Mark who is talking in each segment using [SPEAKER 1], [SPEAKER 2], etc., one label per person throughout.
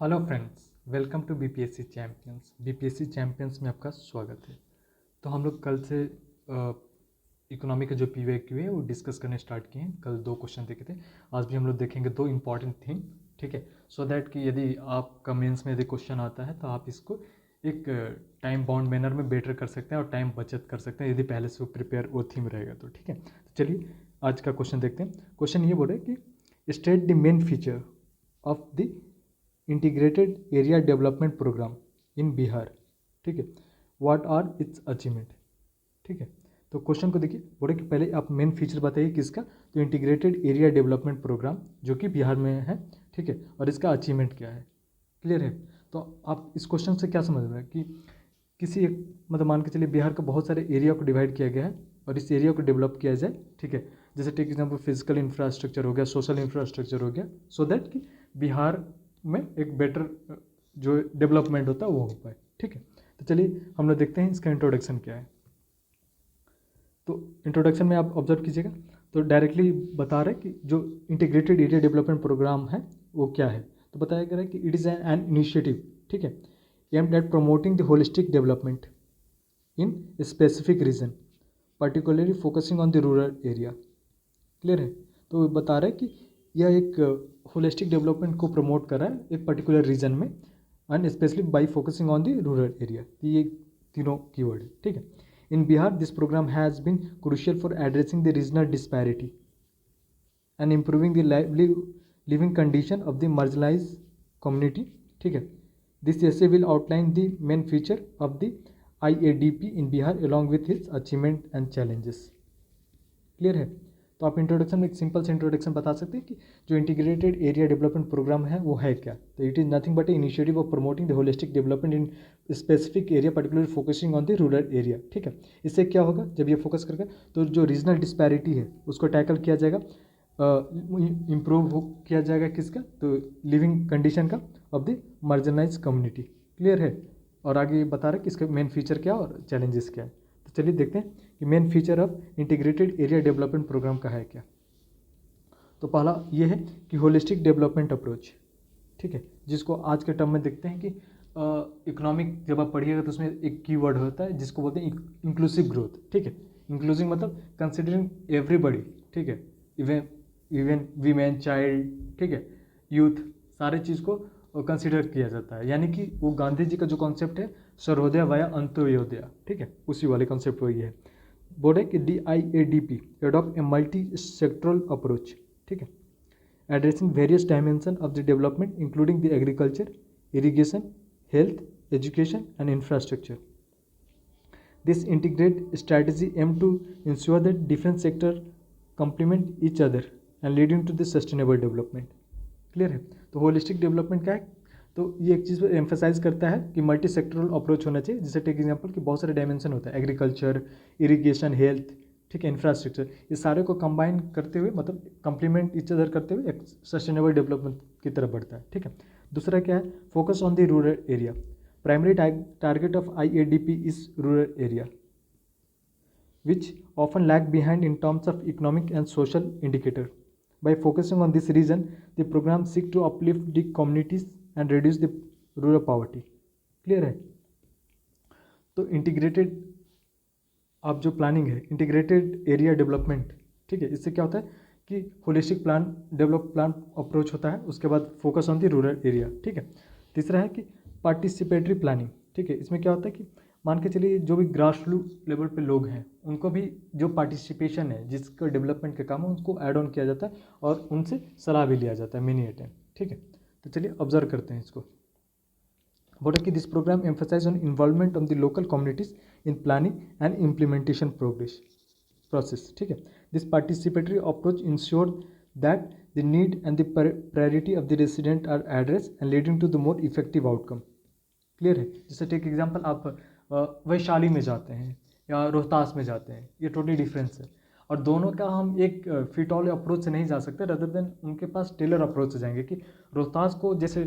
[SPEAKER 1] Hello friends, welcome to BPSC champions. BPSC champions में आपका स्वागत है। तो हम लोग कल से इकोनॉमी का जो पीवाईक्यू है वो डिस्कस करने स्टार्ट किए हैं। कल 2 क्वेश्चन देखे थे, आज भी हम लोग देखेंगे 2 इंपॉर्टेंट थिंग। ठीक है, सो दैट कि यदि आपका मेंस में यदि क्वेश्चन आता है तो आप इसको एक टाइम बाउंड मैनर में बेटर कर सकते हैं और टाइम बचत कर सकते हैं यदि पहले से वो प्रिपेयर वो थीम रहेगा तो। ठीक है, तो चलिए आज का क्वेश्चन देखते हैं। क्वेश्चन ये बोले कि state the main feature of the integrated area development program in Bihar. ठीक है, व्हाट आर इट्स अचीवमेंट। ठीक है, तो क्वेश्चन को देखिए, बोले कि पहले आप मेन फीचर बताइए किसका, तो इंटीग्रेटेड एरिया डेवलपमेंट प्रोग्राम जो कि बिहार में है। ठीक है, और इसका अचीवमेंट क्या है, क्लियर है। तो आप इस क्वेश्चन से क्या समझ रहे हैं कि किसी एक मतलब मान के चलिए बिहार का बहुत सारे एरिया को डिवाइड किया गया है और इस एरिया को डेवलप किया जाए। ठीक है, जैसे टेक एग्जाम्पल फिजिकल इंफ्रास्ट्रक्चर हो गया, सोशल इंफ्रास्ट्रक्चर हो गया, सो दैट कि बिहार में एक बेटर जो डेवलपमेंट होता है वो हो पाए। ठीक है, तो चलिए हम लोग देखते हैं इसका इंट्रोडक्शन क्या है। तो इंट्रोडक्शन में आप ऑब्जर्व कीजिएगा, तो डायरेक्टली बता रहे हैं कि जो इंटीग्रेटेड एरिया डेवलपमेंट प्रोग्राम है वो क्या है। तो बताया गया है कि इट इज़ एन इनिशिएटिव, ठीक है, aimed at promoting the holistic development in specific region, particularly focusing on the rural area. Clear है, तो बता रहे हैं कि यह एक होलिस्टिक डेवलपमेंट को प्रमोट कर रहा है एक पर्टिकुलर रीजन में and specially by focusing on the rural area. ये तीनों कीवर्ड है। ठीक है, in Bihar this program has been crucial for addressing the regional disparity and improving the living condition of the marginalise community. ठीक है, this essay will outline the main feature of the IADP in Bihar along with his achievement and challenges. Clear है, तो आप introduction में एक simple से introduction बता सकते हैं कि जो इंटीग्रेटेड एरिया डेवलपमेंट प्रोग्राम है वो है क्या। तो it is nothing but A initiative of promoting the holistic development in specific area, particular focusing on the rural area. ठीक है, इससे क्या होगा जब ये फोकस करके तो जो रीजनल डिस्पैरिटी है उसको टैकल किया जाएगा, इम्प्रूव किया जाएगा किसका, तो लिविंग कंडीशन का of the marginalise community. Clear है, और आगे बता रहे कि इसका मेन फीचर क्या और चैलेंजेस क्या है। तो चलिए देखते हैं कि main feature of integrated area development programme का है क्या। तो पहला ये है कि होलिस्टिक डेवलपमेंट अप्रोच। ठीक है, जिसको आज के टर्म में देखते हैं कि इकोनॉमिक जब आप पढ़िएगा तो उसमें एक कीवर्ड होता है जिसको बोलते हैं इंक्लूसिव ग्रोथ। ठीक है, इंक्लूसिव मतलब कंसिडरिंग एवरीबडी। ठीक है, इवन इवन वीमेन, चाइल्ड, ठीक है, यूथ, सारे चीज़ को कंसिडर किया जाता है। यानी कि वो गांधी जी का जो कॉन्सेप्ट है सर्वोदय वाया अंत्योदय, ठीक है, उसी वाले कॉन्सेप्ट वही है। बोर्ड है कि DIADP adopt a multi-sectoral approach, ठीक है, addressing various dimensions of the development including the agriculture, irrigation, health, education and infrastructure. This integrated strategy aims to ensure that different sectors complement each other and leading to the sustainable development. Clear है, तो holistic development क्या है, तो ये एक चीज़ पर emphasise करता है कि मल्टी सेक्टरल अप्रोच होना चाहिए। जैसे टेक एग्जांपल कि बहुत सारे डायमेंशन होता है, एग्रीकल्चर, इरिगेशन, हेल्थ, ठीक है, इंफ्रास्ट्रक्चर, ये सारे को कंबाइन करते हुए मतलब कंप्लीमेंट ईच अदर करते हुए एक सस्टेनेबल डेवलपमेंट की तरफ बढ़ता है। ठीक है, दूसरा क्या है, focus on the rural area. Primary target of IADP is rural area which often lag behind in terms of economic and social indicator. By focusing on this region, the program seek to uplift the communities and reduce the rural poverty. Clear है, तो integrated आप जो planning है integrated area development, ठीक है, इससे क्या होता है कि होलिस्टिक प्लान अप्रोच होता है, उसके बाद focus on the rural area. ठीक है, तीसरा है कि पार्टिसिपेटरी प्लानिंग। ठीक है, इसमें क्या होता है कि मान के चलिए जो भी ग्रास रूट लेवल पे लोग हैं उनको भी जो पार्टिसिपेशन है जिसका डेवलपमेंट का काम है उनको ऐड ऑन किया जाता है और उनसे सलाह भी लिया जाता है मिनी अटेम्प्ट। ठीक है, तो चलिए ऑब्जर्व करते हैं इसको। बोला कि this programme emphasise on involvement of the local communities in planning and implementation process. ठीक है, this participatory approach ensure that the need and the priority of the resident are address and leading to the more effective outcome. Clear है, जैसे take example आप वैशाली में जाते हैं या रोहतास में जाते हैं, ये टोटली डिफरेंस है और दोनों का हम एक फिट ऑल अप्रोच से नहीं जा सकते, रदर देन उनके पास टेलर अप्रोच से जाएंगे कि रोहतास को जैसे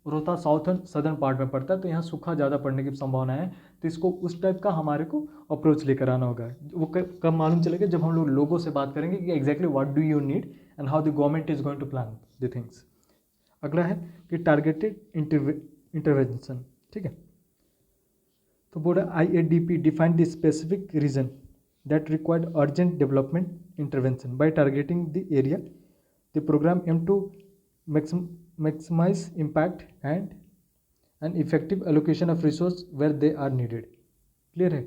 [SPEAKER 1] रोहतास साउथर्न सदर्न पार्ट में पड़ता है तो यहाँ सूखा ज़्यादा पड़ने की संभावना है, तो इसको उस टाइप का हमारे को अप्रोच लेकर आना होगा। वो कब मालूम चलेगा जब हम लोगों से बात करेंगे कि exactly what do you need and how the government is going to plan the things. अगला है कि टारगेटेड इंटरवेंशन, ठीक है। तो बोल रहा IADP define the specific region that required urgent development intervention by targeting the area the programme aim to maximise impact and an effective allocation of resource where they are needed. Clear है।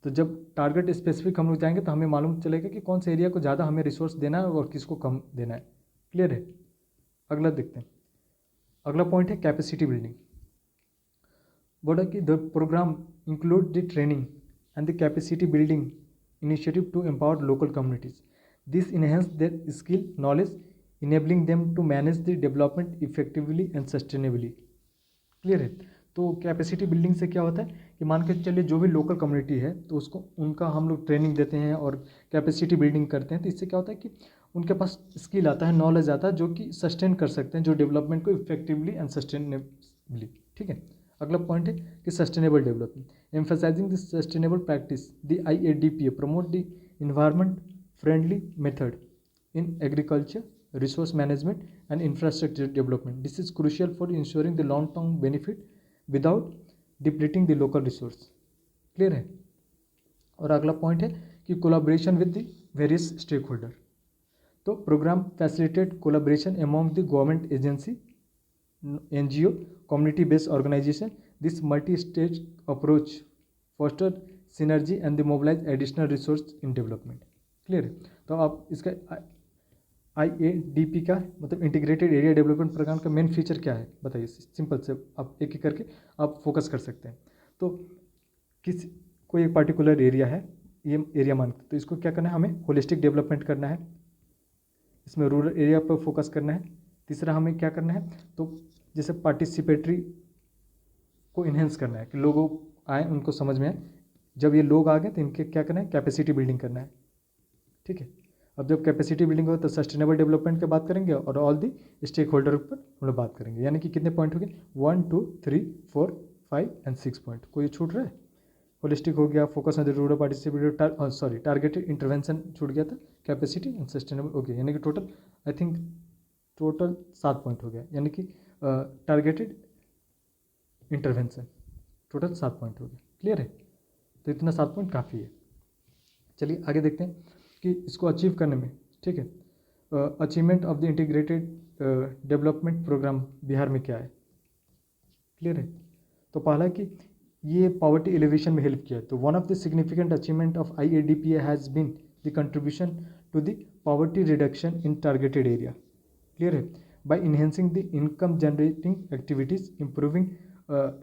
[SPEAKER 1] तो जब target specific हम लोग जाएंगे तो हमें मालूम चलेगा कि कौन से एरिया को ज़्यादा हमें रिसोर्स देना है और किसको कम देना है। क्लियर है। अगला देखते हैं। अगला पॉइंट है कैपेसिटी बिल्डिंग। बोला कि the programme include the training and the capacity building initiative to empower local communities. This enhance their skill knowledge enabling them to manage the development effectively and sustainably. Clear है। तो capacity building से क्या होता है कि मान के चलिए जो भी लोकल कम्युनिटी है तो उसको उनका हम लोग ट्रेनिंग देते हैं और कैपेसिटी बिल्डिंग करते हैं। तो इससे क्या होता है कि उनके पास स्किल आता है, नॉलेज आता है, जो कि सस्टेन कर सकते हैं, जो डेवलपमेंट को इफेक्टिवली एंड सस्टेनेबली। ठीक है। अगला पॉइंट है कि sustainable development emphasising the sustainable practice the IADPA promote the environment friendly method in agriculture, resource management, and infrastructure development. This is crucial for ensuring the long-term benefit without depleting the local resource. Clear है। और अगला point है कि collaboration with the various stake holder. तो program facilitate collaboration among the government agency, NGO, community based organization. This multi-stage approach foster synergy and the mobilize additional resource in development. Clear है। तो आप इसका IADP का मतलब integrated area development programme का main feature क्या है बताइए। सिंपल से आप एक एक करके आप फोकस कर सकते हैं। तो कोई एक पर्टिकुलर एरिया है, ये एरिया मानते तो इसको क्या करना है, हमें होलिस्टिक डेवलपमेंट करना है, इसमें रूरल एरिया पर फोकस करना है। तीसरा हमें क्या करना है, तो जैसे पार्टिसिपेटरी को इन्हेंस करना है कि लोगों आए, उनको समझ में आए। जब ये लोग आ गए तो इनके क्या करना है, कैपेसिटी बिल्डिंग करना है। ठीक है। अब जब कैपेसिटी बिल्डिंग हो तो सस्टेनेबल डेवलपमेंट की बात करेंगे और ऑल दी स्टेक होल्डर पर हम लोग बात करेंगे। यानी कि कितने पॉइंट हो गए, 1 2 3 4 5 एंड 6 पॉइंट। कोई छूट रहा है, होलिस्टिक हो गया, focus on the rural participatory, sorry targeted intervention छूट गया था, कैपेसिटी एंड सस्टेनेबल हो गया। यानी कि total I think total 7 point हो गया। यानी कि टारगेटेड इंटरवेंशन टोटल 7 पॉइंट हो गया। क्लियर है। तो इतना 7 पॉइंट काफ़ी है। चलिए आगे देखते हैं कि इसको अचीव करने में, ठीक है, achievement of the integrated development programme Bihar में क्या है। क्लियर है। तो पहला कि ये पॉवर्टी एलिवेशन में हेल्प किया है। तो one of the significant achievement of IADPA has been the contribution to the poverty reduction in targeted area. Clear है। By enhancing the income generating activities, improving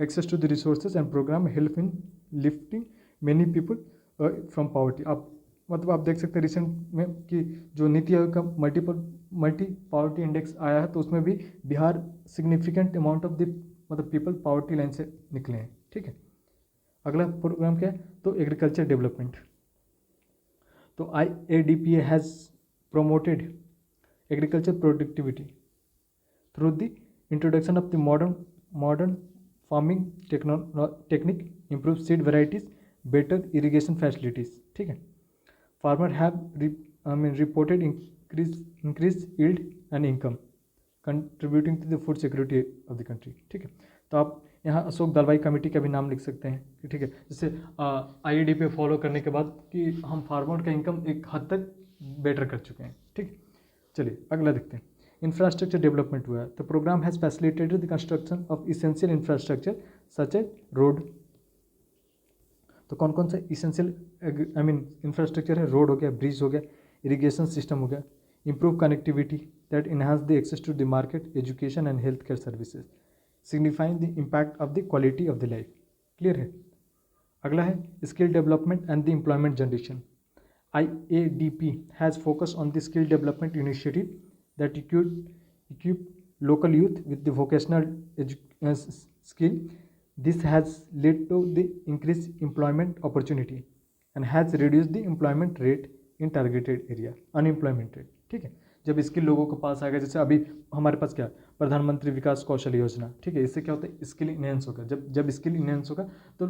[SPEAKER 1] access to the resources and program help in lifting many people from poverty. आप मतलब आप देख सकते हैं recent में कि जो नीति आयोग का मल्टी पॉवर्टी इंडेक्स आया है तो उसमें भी Bihar significant amount of the मतलब पीपल पॉवर्टी लाइन से निकले हैं। ठीक है। अगला प्रोग्राम क्या है, तो एग्रीकल्चर डेवलपमेंट। तो IADPA has promoted agriculture productivity through the introduction of the modern farming technique, improve seed varieties, better irrigation facilities. ठीक है। Farmer have reported increase yield and income contributing to the food security of the country. ठीक है। तो आप यहाँ Ashok Dalwai committee का भी नाम लिख सकते हैं कि ठीक है, जैसे IADPA फॉलो करने के बाद कि हम फार्मर का इनकम एक हद तक बेटर कर चुके हैं। ठीक। चलिए अगला देखते हैं। इंफ्रास्ट्रक्चर डेवलपमेंट हुआ है। तो programme has facilitated the construction of essential infrastructure such as road. तो कौन कौन सा इसेंशियल इंफ्रास्ट्रक्चर है, रोड हो गया, ब्रिज हो गया, इरिगेशन सिस्टम हो गया, improve connectivity that enhance the access to the market, education and health care services, signifying the impact of the quality of the life. Clear है। अगला है skill development and the employment generation. IADP has focus on the skill development initiative that equip local youth with the vocational skill. This has led to the increased employment opportunity and has reduced the employment rate in targeted area, unemployment rate। ठीक है। जब skill लोगों के पास आएगा, जैसे अभी हमारे पास क्या प्रधानमंत्री विकास कौशल योजना, ठीक है, इससे क्या होता है स्किल इनहेंस होगा। जब स्किल इनहेंस होगा तो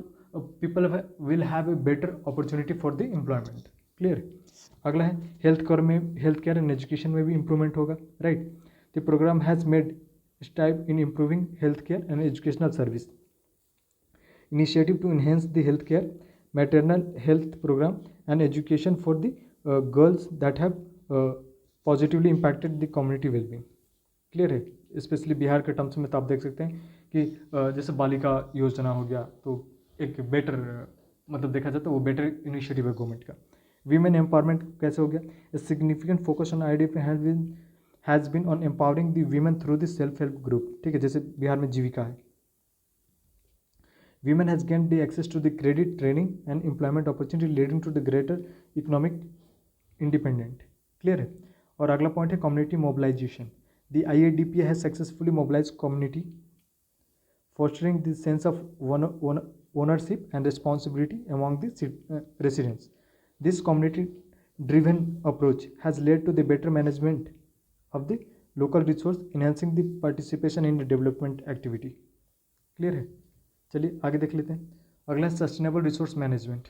[SPEAKER 1] people will have a better opportunity for the employment. Clear. अगला है हेल्थ केयर एंड एजुकेशन में भी इंप्रूवमेंट होगा। Right. The program has made strides in improving healthcare and educational service. Initiative to enhance the healthcare, maternal health program and education for the girls that have positively impacted the community wellbeing. Clear है। Specially Bihar के terms में तो आप देख सकते हैं कि जैसे बालिका योजना हो गया, तो एक बेटर मतलब देखा जाए तो वो बेटर इनिशिएटिव है गवर्नमेंट का। वीमेन एम्पावरमेंट कैसे हो गया? A significant focus on IDF has been on empowering the women through the self help group. ठीक है, जैसे बिहार में जीविका है। Women has gained the access to the credit, training and employment opportunity leading to the greater economic independent. Clear है। और अगला point है community mobilization. The IADPA has successfully mobilized community, fostering the sense of ownership and responsibility among the residents. This community-driven approach has led to the better management of the local resource, enhancing the participation in the development activity. Clear है। चलिए आगे देख लेते हैं। अगला है sustainable resource management.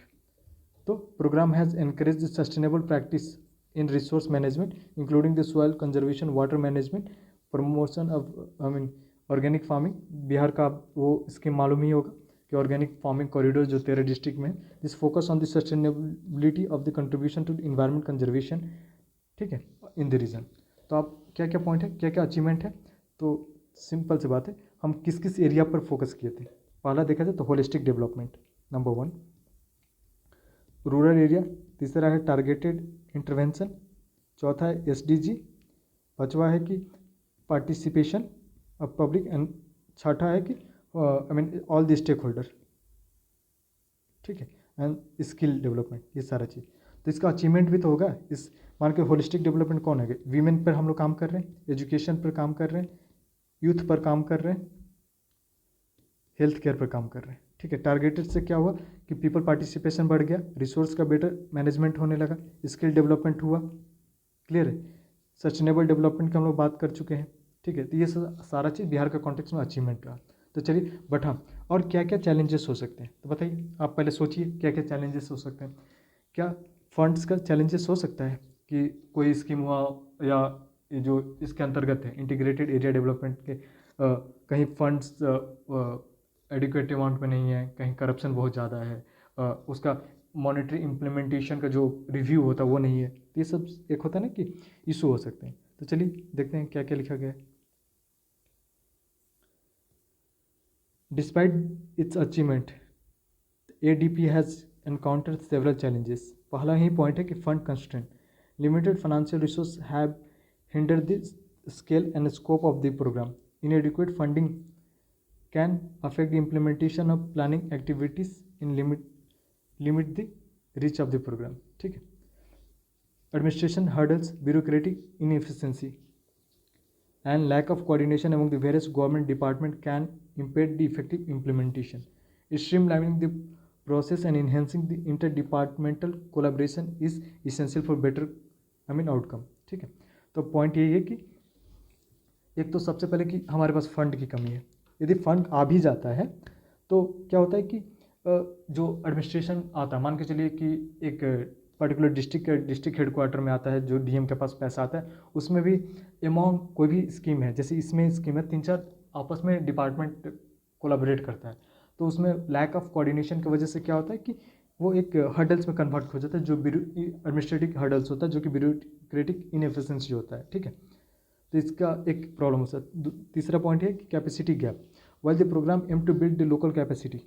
[SPEAKER 1] तो programme has encourage the sustainable practice in resource management including the soil conservation, water management, promotion of organic farming. Bihar का वो स्कीम मालूम ही होगा कि ऑर्गेनिक फार्मिंग कॉरिडोर जो 13 डिस्ट्रिक्ट में, this focus on the sustainability of the contribution to environment conservation. ठीक है, in the reason. तो आप क्या क्या पॉइंट है, क्या क्या अचीवमेंट है, तो सिंपल सी बात है, हम किस किस एरिया पर फोकस किए थे। पहला देखा जाए तो holistic development number 1, rural area. तीसरा है टारगेटेड इंटरवेंशन। चौथा है एसडीजी। पांचवा है कि पार्टिसिपेशन ऑफ पब्लिक एंड छठा है कि ऑल द स्टेक होल्डर। ठीक है, एंड स्किल डेवलपमेंट, ये सारा चीज़। तो इसका अचीवमेंट भी तो होगा। इस मान के होलिस्टिक डेवलपमेंट कौन है? वीमेन पर हम लोग काम कर रहे हैं, एजुकेशन पर काम कर रहे हैं, यूथ पर काम कर रहे हैं, हेल्थ केयर पर काम कर रहे हैं। ठीक है, टारगेटेड से क्या हुआ कि पीपल पार्टिसिपेशन बढ़ गया, रिसोर्स का बेटर मैनेजमेंट होने लगा, स्किल डेवलपमेंट हुआ। क्लियर है। सस्टेनेबल डेवलपमेंट की हम लोग बात कर चुके हैं। ठीक है, तो ये सारा चीज़ बिहार का कॉन्टेक्स्ट में अचीवमेंट रहा। तो चलिए, बट हाँ, और क्या क्या चैलेंजेस हो सकते हैं, तो बताइए आप पहले सोचिए क्या क्या चैलेंजेस हो सकते हैं। क्या फंड्स का चैलेंजेस हो सकता है कि कोई स्कीम हुआ या जो इसके अंतर्गत है इंटीग्रेटेड एरिया डेवलपमेंट के कहीं फंड्स एडिक्वेट अमाउंट में नहीं है, कहीं करप्शन बहुत ज़्यादा है, उसका मॉनेटरी इम्प्लीमेंटेशन का जो रिव्यू होता है वो नहीं है। तो ये सब एक होता है ना कि इशू हो सकते हैं। तो चलिए देखते हैं क्या क्या लिखा गया है। Despite it's achievement ADP has encountered several challenges. पहला ही पॉइंट है कि fund constraint, limited financial resource have hindered the scale and scope of the program. Inadequate funding can affect the implementation of planning activities in limit the reach of the program. ठीक है। Administration hurdles, bureaucratic inefficiency and lack of coordination among the various government departments can impede the effective implementation. Streamlining the process and enhancing the interdepartmental collaboration is essential for better outcome. ठीक है। तो point यही है कि एक तो सबसे पहले कि हमारे पास फंड की कमी है। यदि फंड आ भी जाता है तो क्या होता है कि जो एडमिनिस्ट्रेशन आता है, मान के चलिए कि एक पर्टिकुलर डिस्ट्रिक्ट हेडक्वार्टर में आता है, जो डीएम के पास पैसा आता है, उसमें भी अमाउंट कोई भी स्कीम है, जैसे इसमें स्कीम है 3-4 आपस में डिपार्टमेंट कोलैबोरेट करता है, तो उसमें लैक ऑफ कोऑर्डिनेशन की वजह से क्या होता है कि वो एक हर्डल्स में कन्वर्ट हो जाता है, जो एडमिनिस्ट्रेटिव हर्डल्स होता है, जो कि ब्यूरोक्रेटिक इनएफिशिएंसी होता है। ठीक है, तो इसका एक प्रॉब्लम हो सकता है। तीसरा पॉइंट है कि capacity gap. While the programme aim to build the local capacity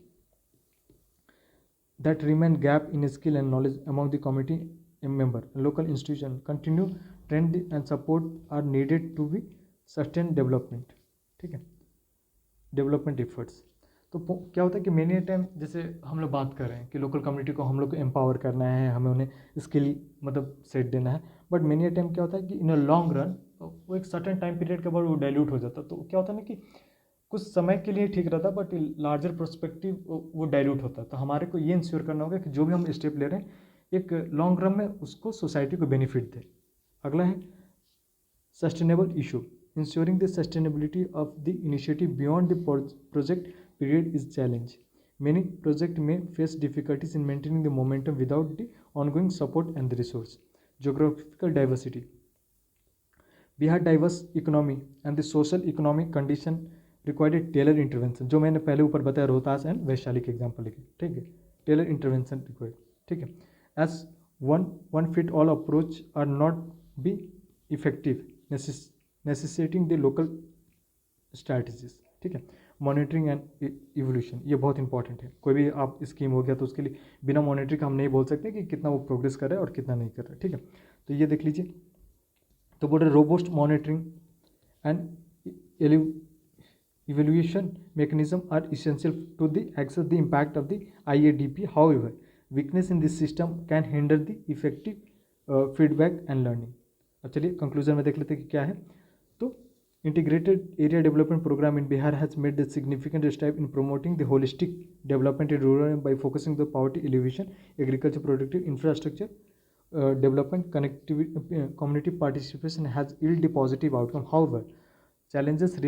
[SPEAKER 1] that remain gap in skill and knowledge among the community member, local institution continue trend and support are needed to be sustain development. ठीक है, development efforts. तो क्या होता है कि many time जैसे हम लोग बात कर रहे हैं कि लोकल कम्युनिटी को हम लोग को एम्पावर करना है, हमें उन्हें स्किल मतलब सेट देना है, बट मेनी टाइम क्या होता है कि इन अ लॉन्ग रन वो एक सर्टेन टाइम पीरियड के बाद वो डाइल्यूट हो जाता है। तो क्या होता है ना कि कुछ समय के लिए ठीक रहता है, बट लार्जर पर्सपेक्टिव वो डाइल्यूट होता है। तो हमारे को ये इंश्योर करना होगा कि जो भी हम स्टेप ले रहे हैं एक लॉन्ग रन में उसको सोसाइटी को बेनिफिट दे। अगला है sustainable issue, ensuring the sustainability of the initiative beyond the project period is challenge. Many projects may face difficulties in maintaining the momentum without the ongoing support and the resource. Geographical diversity. Bihar diverse economy and the social economic condition required tailor intervention, जो मैंने पहले ऊपर बताया Rohtas and Vaishali के example लेके, ठीक है, Taylor intervention required, ठीक है, as one fit all approach are not be effective necessitating the local strategies, ठीक है, मॉनिटरिंग एंड इवोल्यूशन, ये बहुत इंपॉर्टेंट है। कोई भी आप स्कीम हो गया तो उसके लिए बिना मॉनिटरिंग हम नहीं बोल सकते कि कितना वो प्रोग्रेस कर रहा है और कितना नहीं कर रहा है, ठीक है। तो ये देख लीजिए, तो बोल रहे robust monitoring and evaluation mechanism are essential to the access the impact of the IADP. However, weakness in this system can hinder the effective feedback and learning. अब चलिए कंक्लूजन में देख लेते हैं कि क्या है। तो integrated area development program in Bihar has made a significant step in promoting the holistic development in rural by focusing the poverty alleviation, agriculture productive infrastructure development, connectivity, community participation has yielded a positive outcome. However, challenges that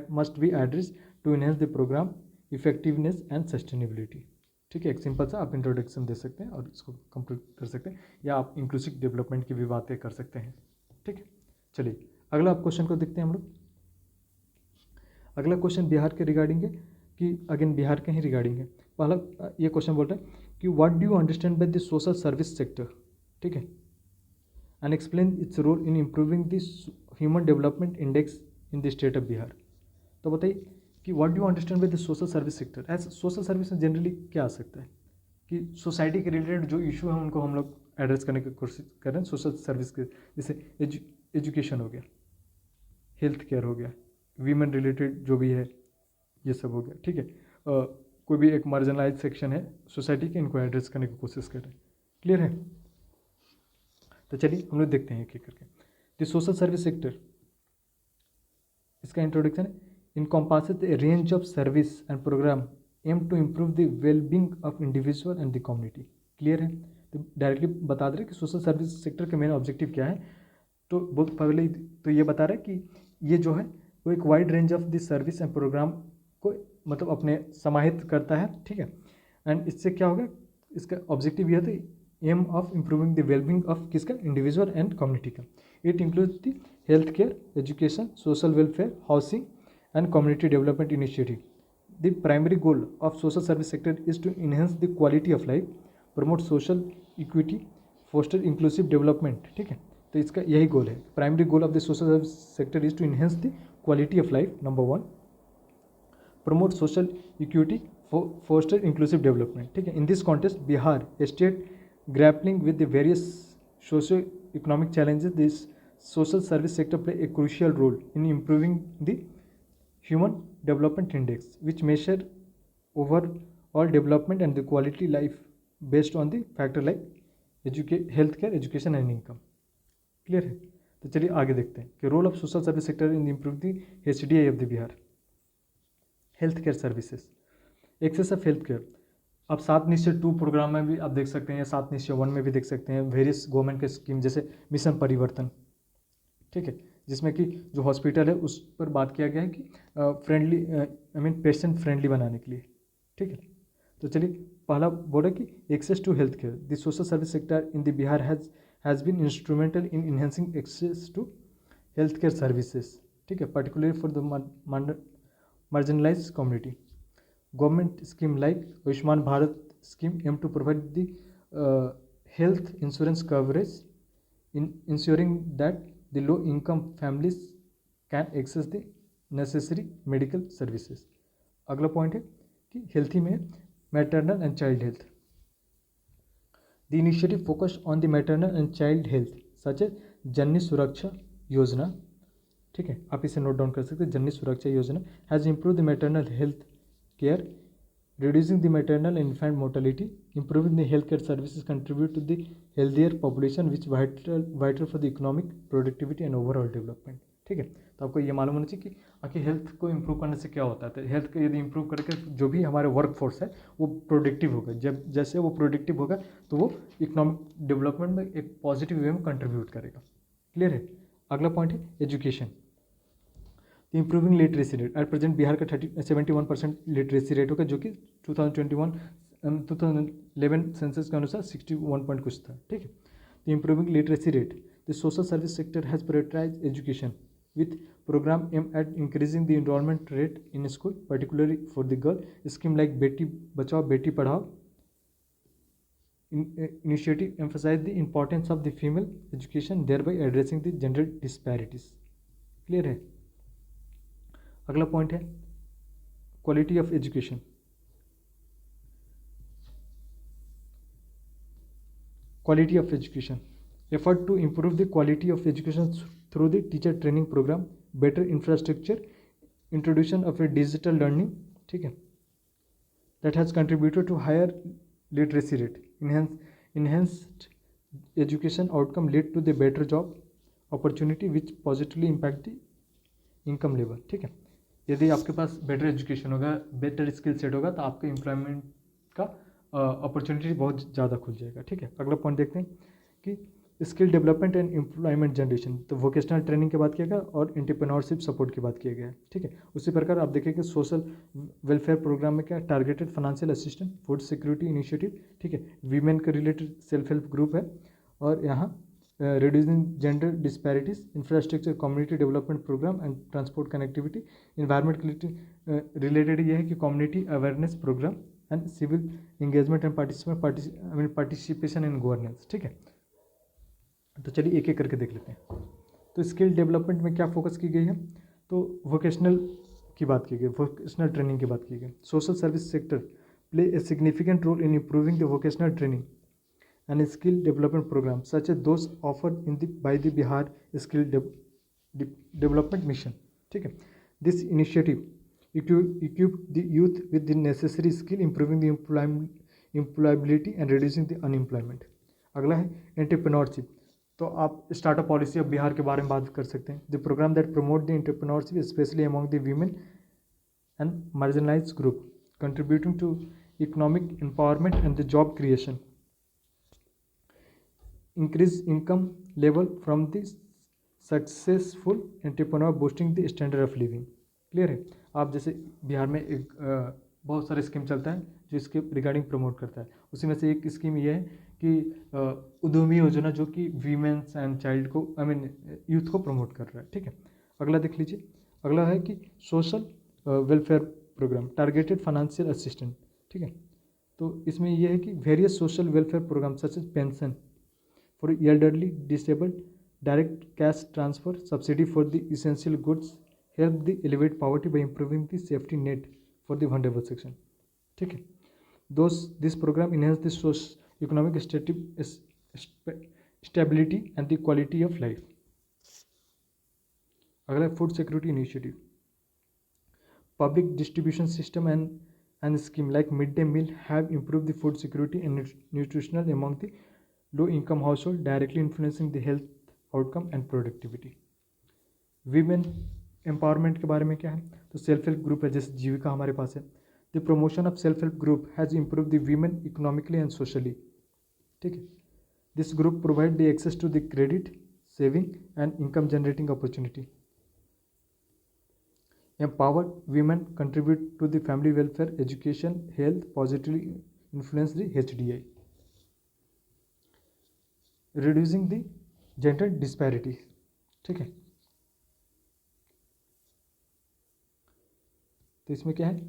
[SPEAKER 1] must be addressed to enhance the program effectiveness and sustainability, ठीक है। एक simple सा आप introduction दे सकते हैं और इसको complete कर सकते हैं, या आप इंक्लूसिव डेवलपमेंट की भी बातें कर सकते हैं, ठीक है। चलिए अगला आप क्वेश्चन को देखते हैं हम लोग। अगला क्वेश्चन बिहार के रिगार्डिंग है, कि अगेन बिहार के ही रिगार्डिंग है। पहला ये क्वेश्चन बोल रहा है कि what do you understand by the social service sector, ठीक है, and explain its role in improving the human development index in the state of Bihar। तो बताइए कि what do understand by the social service sector. As social service में जनरली क्या आ सकता है कि सोसाइटी के रिलेटेड जो इशू है उनको हम लोग एड्रेस करने की कोशिश कर रहे हैं सोशल सर्विस के, जैसे एजुकेशन हो गया, हेल्थ केयर हो गया, वीमेन रिलेटेड जो भी है ये सब हो गया, ठीक है। कोई भी एक मार्जिनलाइज सेक्शन है सोसाइटी के, इनको एड्रेस करने की कोशिश कर रहे हैं। क्लियर है। तो चलिए हम लोग देखते हैं एक एक करके। द सोशल सर्विस सेक्टर, इसका इंट्रोडक्शन है, encompasses a range of service and programme aim to improve the wellbeing of individual and the community. Clear है। तो डायरेक्टली बता दे रहे कि सोशल सर्विस सेक्टर के मेन ऑब्जेक्टिव क्या है। तो बहुत पहले तो ये बता रहा है कि ये जो है वो एक wide range of the service and programme को मतलब अपने समाहित करता है, ठीक है। एंड इससे क्या होगा, इसका ऑब्जेक्टिव ये था aim of improving the wellbeing of किसका, इंडिविजुअल एंड कम्युनिटी का। It includes the health care, education, social welfare, housing and community development initiative. The primary goal of social service sector is to enhance the quality of life, promote social equity, foster inclusive development, ठीक है। तो इसका यही goal है। Primary goal of the social service sector is to enhance the quality of life, number 1, promote social equity, foster inclusive development, ठीक है। In this context Bihar state grappling with the various socio-economic challenges, this social service sector play a crucial role in improving the human development index, which measure overall development and the quality life based on the factor like healthcare, education and income। Clear है। तो चलिए आगे देखते हैं कि role of social service sector in improve the HDI of the Bihar. Health care services, access of health care. अब 7 निश्चय 2 programme में भी आप देख सकते हैं, या 7 निश्चय 1 में भी देख सकते हैं वेरियस गवर्नमेंट के स्कीम, जैसे मिशन परिवर्तन, ठीक है, जिसमें कि जो हॉस्पिटल है उस पर बात किया गया है कि फ्रेंडली पेशेंट फ्रेंडली बनाने के लिए, ठीक है। तो चलिए पहला बोला कि access to health care, the social service sector in the Bihar has been instrumental in enhancing access to health care services, ठीक है, particularly for the marginalised community. Government scheme like Ayushman Bharat scheme aim to provide the health insurance coverage in ensuring that the low income families can access the necessary medical services। अगला point है कि healthy में maternal and child health. The initiative focus on the maternal and child health such as Janani Suraksha Yojana, ठीक है, आप इसे note down कर सकते हैं। जननी सुरक्षा योजना has improve the maternal health care, reducing the maternal and infant mortality, improving the healthcare services contribute to the healthier population which vital for the economic productivity and overall development, ठीक है। तो आपको ये मालूम होना चाहिए कि आखिर हेल्थ को इम्प्रूव करने से क्या होता है। तो हेल्थ को यदि इम्प्रूव करके जो भी हमारे वर्क फोर्स है वो प्रोडक्टिव होगा, जब जैसे वो प्रोडक्टिव होगा तो वो इकोनॉमिक डेवलपमेंट में एक पॉजिटिव वे में कंट्रीब्यूट करेगा। क्लियर है। अगला पॉइंट है education, improving literacy rate. At present Bihar का 71% लिटरेसी रेट होगा, जो कि 2011 सेंसस के अनुसार 61 पॉइंट कुछ था, ठीक है। the improving literacy rate. The social service sector has prioritized education with program aimed at increasing the enrollment rate in school, particularly for the girl. Scheme like Beti Bachao Beti Padhao initiative emphasize the importance of the female education, thereby addressing the gender disparities. Clear है? अगला point है quality of education. Quality of education. Effort to improve the quality of education through the teacher training program, better infrastructure, introduction of a digital learning, ठीक है, that has contributed to higher literacy rate. Enhanced education outcome lead to the better job opportunity which positively impact the income level. ठीक है, यदि आपके पास better education होगा, better skill set होगा, तो आपके एम्प्लॉयमेंट का अपॉर्चुनिटी बहुत ज़्यादा खुल जाएगा. ठीक है, अगला पॉइंट देखते हैं कि skill development and employment generation. तो वोकेशनल ट्रेनिंग की बात किया गया और एंटरप्रेन्योरशिप सपोर्ट की बात किया गया है. ठीक है, उसी प्रकार आप देखें कि सोशल वेलफेयर प्रोग्राम में क्या targeted financial assistant, food security initiative. ठीक है, वीमेन के रिलेटेड सेल्फ हेल्प ग्रुप है. और यहाँ reducing gender disparities, infrastructure, community development program and transport connectivity. environment related ये है कि community awareness program and civil engagement and participation in governance. ठीक है, तो चलिए एक एक करके देख लेते हैं. तो स्किल डेवलपमेंट में क्या फोकस की गई है, तो वोकेशनल की बात की गई, वोकेशनल ट्रेनिंग की बात की गई. Social service sector play a significant role in improving the vocational training and skill development programs such as those offered by the Bihar Skill Development Mission. ठीक है, this initiative equip the youth with the necessary skill, improving the employability and reducing the unemployment. अगला है entrepreneurship. तो आप startup policy of Bihar के बारे में बात कर सकते हैं. The programme that promote the entrepreneurship specially among the women and marginalised group, contributing to economic empowerment and the job creation. increase income level from the successful entrepreneur, boosting the standard of living. Clear है? आप जैसे बिहार में एक बहुत सारे scheme चलता है जो इसके रिगार्डिंग प्रमोट करता है. उसी में से एक स्कीम ये है कि उद्यमी योजना, जो कि वीमेंस एंड चाइल्ड को यूथ को प्रमोट कर रहा है. ठीक है, अगला देख लीजिए. अगला है कि social welfare programme, targeted financial assistant. ठीक है, तो इसमें यह है कि various social welfare programme such as pension for elderly, disabled, direct cash transfer, subsidy for the essential goods help the elevate poverty by improving the safety net for the vulnerable section. ठीक है, this program enhance the economic stability and the quality of life. अगला food security initiative. Public distribution system and scheme like midday meal have improved the food security and nutritional among the low income household, directly influencing the health outcome and productivity. Women empowerment के बारे में क्या है, तो self help group है, जैसे जीविका हमारे पास है. The promotion of self help group has improve the women economically and socially. ठीक है, this group provide the access to the credit, saving and income generating opportunity. Empowered women contribute to the family welfare, education, health, positively influence the HDI. Reducing the gender disparity. ठीक है, तो इसमें क्या है,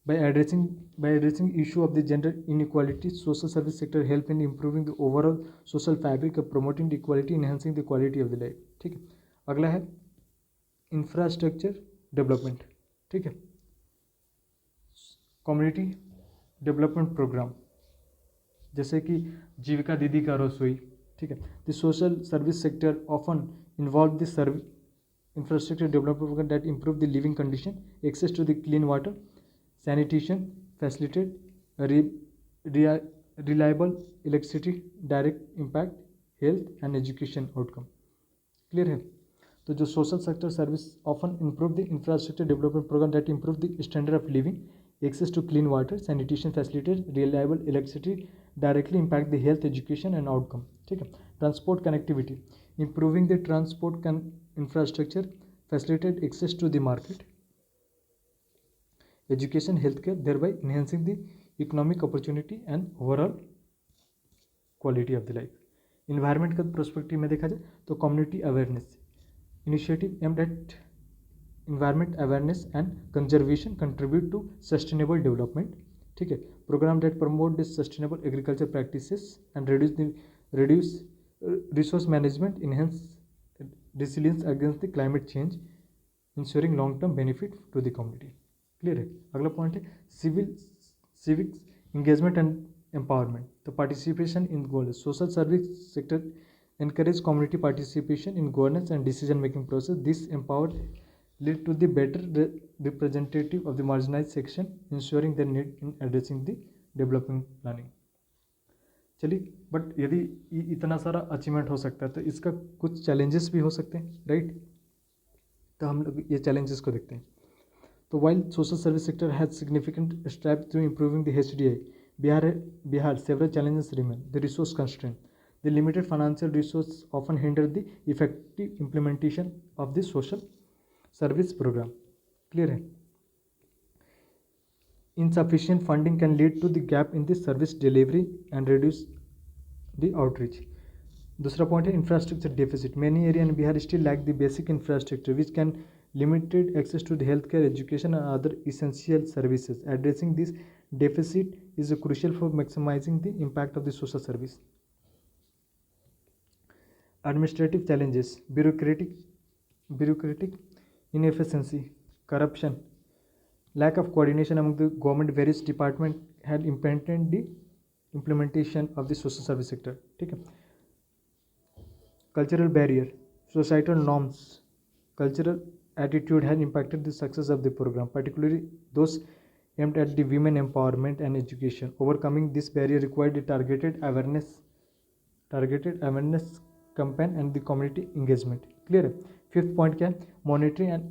[SPEAKER 1] by addressing issue of the gender inequality, social service sector help in improving the overall social fabric of promoting the equality, enhancing the quality of the life. ठीक है, अगला है इंफ्रास्ट्रक्चर डेवलपमेंट. ठीक है, कम्युनिटी डेवलपमेंट प्रोग्राम जैसे कि जीविका दीदी का रसोई. ठीक है, the social service sector often involve the infrastructure development program that improve the living condition, access to the clean water, sanitation, facilitate reliable electricity, direct impact health and education outcome. Clear है? तो जो social sector service often improve the infrastructure development programme that improve the standard of living, access to clean water, sanitation facilities, reliable electricity, directly impact the health, education and outcome. ठीक है, transport connectivity, improving the transport infrastructure, facilitate access to the market, education, healthcare, thereby enhancing the economic opportunity and overall quality of the life. Environment का prospective में देखा जाए तो community awareness initiative aimed at environment awareness and conservation contribute to sustainable development. ठीक है, programme that promote the sustainable agriculture practices and reduce resource management, enhance resilience against the climate change, ensuring long term benefit to the community. Clear है। अगला point है civics engagement and empowerment. तो participation in goals, social service sector encourage community participation in governance and decision making process. This empowered lead to the better representative of the marginalized section, ensuring their need in addressing the development planning. चलिए, but यदि इतना सारा achievement हो सकता है तो इसका कुछ चैलेंजेस भी हो सकते हैं, राइट। तो हम लोग ये चैलेंजेस को देखते हैं। तो while social service sector has significant step through improving the HDI, Bihar several challenges remain. The resource constraint, the limited financial resource often hinder the effective implementation of the social service program. Clear है। Insufficient funding can lead to the gap in the service delivery and reduce the outreach. दूसरा point है infrastructure deficit, many area in Bihar still lack the basic infrastructure which can limited access to the health care, education and other essential services. Addressing this deficit is crucial for maximizing the impact of the social service. Administrative challenges, bureaucratic inefficiency, corruption, lack of coordination among the government various department had impeded the implementation of the social service sector. ठीक है। cultural barrier, societal norms, cultural attitude had impacted the success of the program, particularly those aimed at the women empowerment and education. Overcoming this barrier required the targeted awareness campaign and the community engagement. Clear है। Fifth point क्या है, monitoring and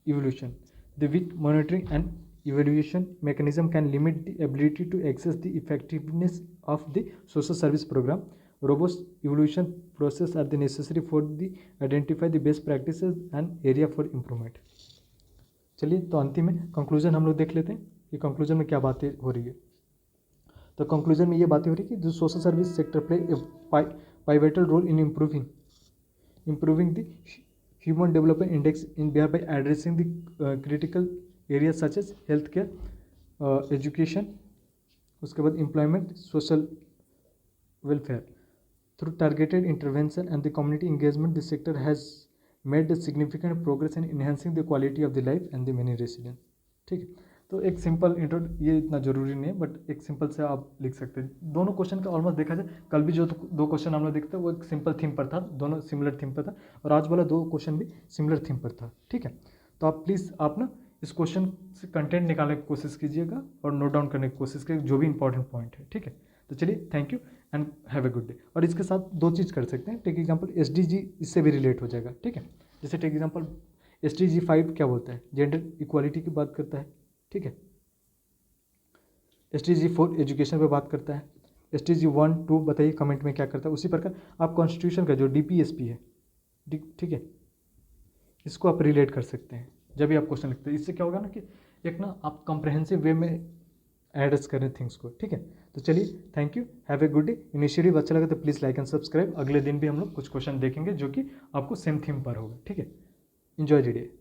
[SPEAKER 1] evolution. The weak monitoring and evolution mechanism can limit the ability to access the effectiveness of the social service program. Robust evolution process are the necessary for the identify the best practices and area for improvement. चलिए, तो अंतिम में conclusion हम लोग देख लेते हैं कि कंक्लूजन में क्या बातें हो रही है। तो कंक्लूजन में ये बातें हो रही है कि जो social service sector play A pivotal role in improving the human development index in Bihar by addressing the critical areas such as healthcare, education, उसके बाद employment, social welfare. Through targeted intervention and the community engagement, the sector has made a significant progress in enhancing the quality of the life and the many residents. ठीक है। तो एक simple intro, ये इतना जरूरी नहीं है बट एक सिंपल से आप लिख सकते हैं। दोनों क्वेश्चन का ऑलमोस्ट देखा जाए, कल भी जो दो क्वेश्चन हम लोग देखते हैं वो एक सिंपल थीम पर था, दोनों सिमिलर थीम पर था, और आज वाला दो क्वेश्चन भी सिमिलर थीम पर था। ठीक है, तो आप प्लीज़ आप ना इस क्वेश्चन से कंटेंट निकालने की कोशिश कीजिएगा और नोट डाउन करने की कोशिश कीजिएगा जो भी इंपॉर्टेंट पॉइंट है। ठीक है, तो चलिए, thank you and have a good day. और इसके साथ दो चीज़ कर सकते हैं। टेक एग्जाम्पल SDG, इससे भी रिलेट हो जाएगा। ठीक है, जैसे टेक एग्जाम्पल SDG 5 क्या बोलता है, जेंडर इक्वालिटी की बात करता है। ठीक है, SDG 4 एजुकेशन पे बात करता है। SDG 1, 2 बताइए कमेंट में क्या करता है। उसी प्रकार आप कॉन्स्टिट्यूशन का जो DPSP है, ठीक है, इसको आप रिलेट कर सकते हैं जब भी आप क्वेश्चन लिखते हैं। इससे क्या होगा ना कि एक ना आप कॉम्प्रहेंसिव वे में एड्रेस करें थिंग्स को। ठीक है, तो चलिए, thank you, have a good day. Initiative अच्छा लगा तो प्लीज़ लाइक एंड सब्सक्राइब। अगले दिन भी हम लोग कुछ क्वेश्चन देखेंगे जो कि आपको सेम थीम पर होगा। ठीक है, एंजॉय द डे।